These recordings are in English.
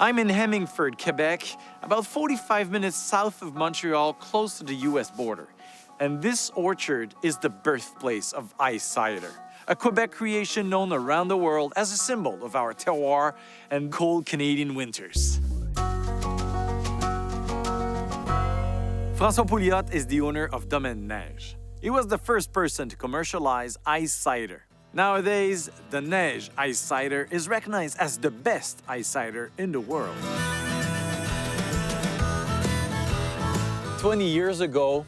I'm in Hemmingford, Quebec, about 45 minutes south of Montreal, close to the US border. And this orchard is the birthplace of ice cider, a Quebec creation known around the world as a symbol of our terroir and cold Canadian winters. François Pouliot is the owner of Domaine Neige. He was the first person to commercialize ice cider. Nowadays, the Neige ice cider is recognized as the best ice cider in the world. 20 years ago,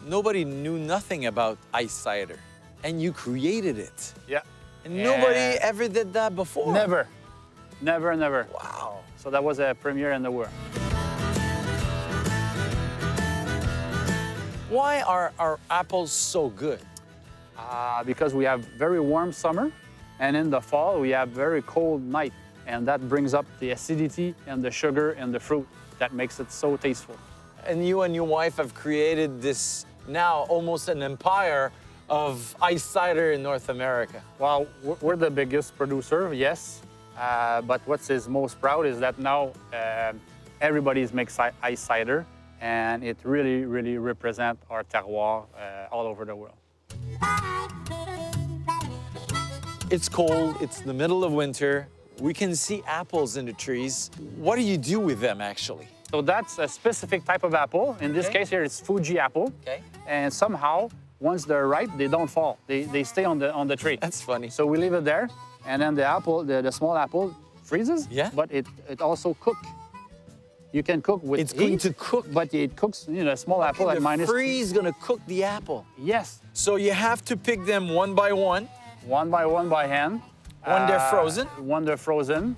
nobody knew nothing about ice cider, and you created it. Yeah. And nobody ever did that before. Never. Never, never. Wow. So that was a premiere in the world. Why are our apples so good? Because we have very warm summer, and in the fall we have very cold night, and that brings up the acidity and the sugar and the fruit that makes it so tasteful. And you and your wife have created this now almost an empire of ice cider in North America. Well, we're the biggest producer, yes, but what is most proud is that now everybody makes ice cider, and it really, really represents our terroir all over the world. It's cold, it's the middle of winter. We can see apples in the trees. What do you do with them, actually? So that's a specific type of apple. In this case here, it's Fuji apple. Okay. And somehow, once they're ripe, they don't fall. They stay on the tree. That's funny. So we leave it there, and then the apple, the small apple, freezes. Yeah. But it also cooks. You can cook with It's heat, going to cook. but it cooks, a small apple at The minus. freeze is gonna cook the apple. Yes. So you have to pick them one by one. One by hand. When they're frozen? When they're frozen.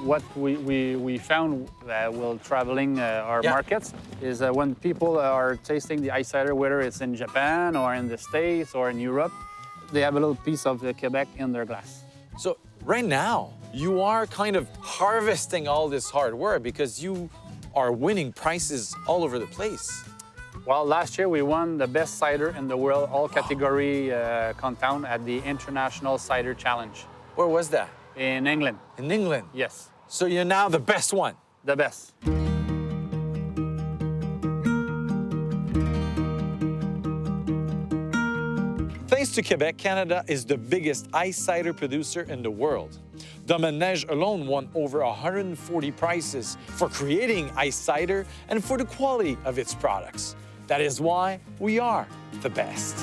What we found while traveling our markets is when people are tasting the ice cider, whether it's in Japan or in the States or in Europe, they have a little piece of Quebec in their glass. So right now, you are kind of harvesting all this hard work because you are winning prizes all over the place. Well, last year we won the best cider in the world, all category compound at the International Cider Challenge. Where was that? In England. In England? Yes, So you're now the best one. the best. Thanks to Quebec, Canada is the biggest ice cider producer in the world. Domaine Neige alone won over 140 prizes for creating ice cider and for the quality of its products. That is why we are the best.